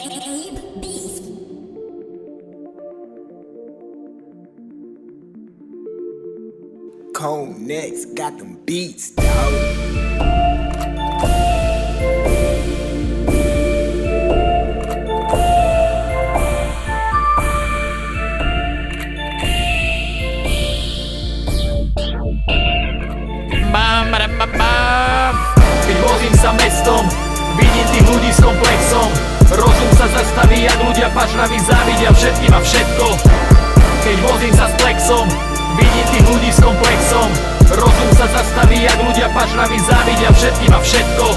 Cold necks got them beats, dog. Keď vozím sa mestom, vidím tých ľudí s komplexom. Rozum sa zastaví, jak ľudia pažraví závidia všetkým a všetko. Keď vozím sa s plexom, vidím tých ľudí s komplexom. Rozum sa zastaví, jak ľudia pažraví závidia všetkým a všetko.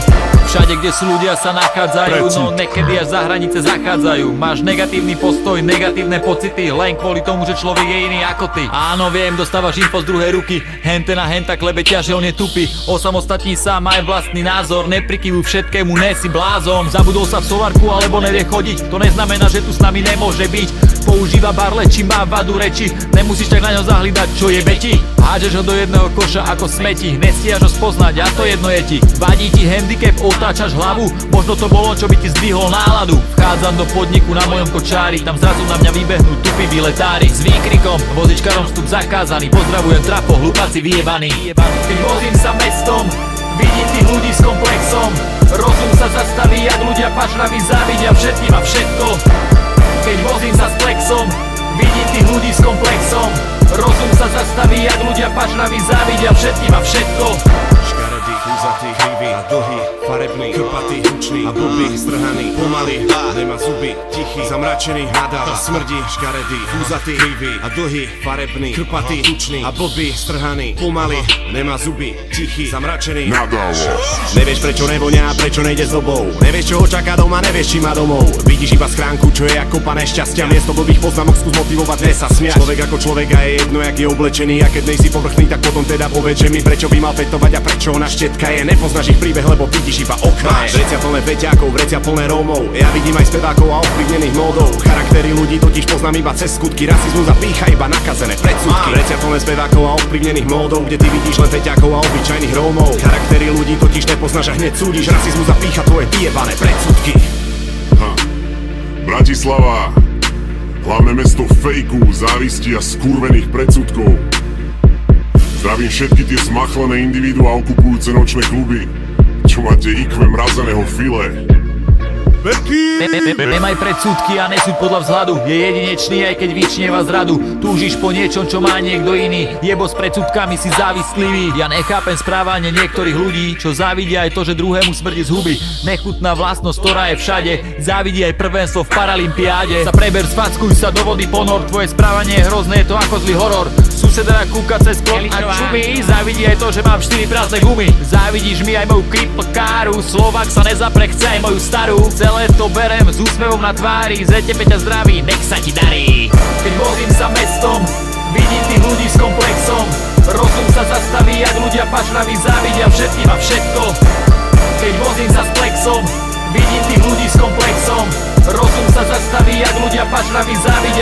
Všade, kde sú ľudia, sa nachádzajú, no niekedy až za hranice zachádzajú. Máš negatívny postoj, negatívne pocity, len kvôli tomu, že človek je iný ako ty. Áno, viem, dostávaš info z druhej ruky, hente na henta klebetia, že on je tupý. Osamostatní sa, maj vlastný názor, neprikyvuj všetkému, ne si blázon. Zabudol sa v solárku alebo nevie chodiť, to neznamená, že tu s nami nemôže byť. Používa barle, či má vadu reči, nemusíš tak na ňo zahlídať, čo je beti. Hážeš ho do jedného koša ako smeti, nestíhaš ho spoznať a to jedno je ti. Vadí ti handicap, otáčaš hlavu, možno to bolo, čo by ti zdvihol náladu. Vchádzam do podniku na mojom kočári, tam zrazu na mňa vybehnú tupí biletári. S výkrikom, vozičkarom vstup zakázaný, pozdravujem trapo, hlupáci vyjebaní. Keď vozím sa mestom, vidím tých ľudí s komplexom. Rozum sa zastaví, jak ľudia pažraví závidia všetkým a všetko. Keď vozím sa s plexom, vidím tých ľudí s komplexom. Rozum sa zastaví, jak ľudia pažraví závidia všetkým a všetko. Škaredý, úzatý, krivý a dlhý, farebný, krpatý, hučný a blbý, strhaný, pomalý, nemá zuby, tichý, zamračený, nadáva, smrdí, škaredý, úzatý, krivý a dlhý, farebný, krpatý, hučný a blbý, strhaný, pomalý, nemá zuby, tichý, zamračený, nadáva. Nevieš prečo nevonia, prečo nejde s dobou, nevieš čo ho čaká doma, nevieš či má domov. Vidíš iba schránku, čo je ako pane šťastia, miesto blbých poznámok skús motivovať, ne sa smiať. Človek ako človek a je jedno, jak je oblečený, a keď nejsi povrchný, tak potom teda povedz, že mi prečo by mal fetovať a prečo ona štetka je. Nepoznáš ich príbeh, lebo vidíš iba okraje. Vrecia plné feťákov, vrecia plné Rómov, ja vidím aj spevákov a ovplyvnených módov. Charaktery ľudí totiž poznám iba cez skutky, rasizmus a pýcha iba nakazené predsudky. Vrecia plné spevákov a ovplyvnených módov, kde ty vidíš len feťákov a obyčajných Rómov. Charaktery ľudí totiž nepoznáš a hneď súdiš, rasizmus a pýcha tvoje vyjebané predsudky. Bratislava, hlavné mesto fejku, závisti a skurvených predsudkov. Zdravím všetky tie smachlené individuá okupujúce nočné kluby, čo máte IQ mrazeného file. Nemaj predsudky a nesúď podľa vzhľadu. Je jedinečný, aj keď vyčnieva zradu. Túžiš po niečom, čo má niekto iný. Jebo s predsudkami si závislivý. Ja nechápem správanie niektorých ľudí, čo závidia aj to, že druhému smrdí z huby. Nechutná vlastnosť, ktorá je všade. Závidí aj prvenstvo v Paralympiáde. Sa preber, sfackuj sa do vody, ponor. Tvoje správanie je hrozné, je to ako zlý horor. Suseda kúka cez plot a čumí. Závidí aj to, že mám 4 prázdne gumy. Závidíš mi aj moju cripple káru. Slovák sa nezapre, chce aj moju starú. Celé to berem s úsmevom na tvári. ZTP ťa zdraví, nech sa ti darí. Keď vozím sa mestom, vidím tých ľudí s komplexom. Rozum sa zastaví, jak ľudia pažraví závidia všetkým a všetko. Keď vozím sa s plexom, vidím tých ľudí s komplexom. Rozum sa zastaví, jak ľudia pažraví závidia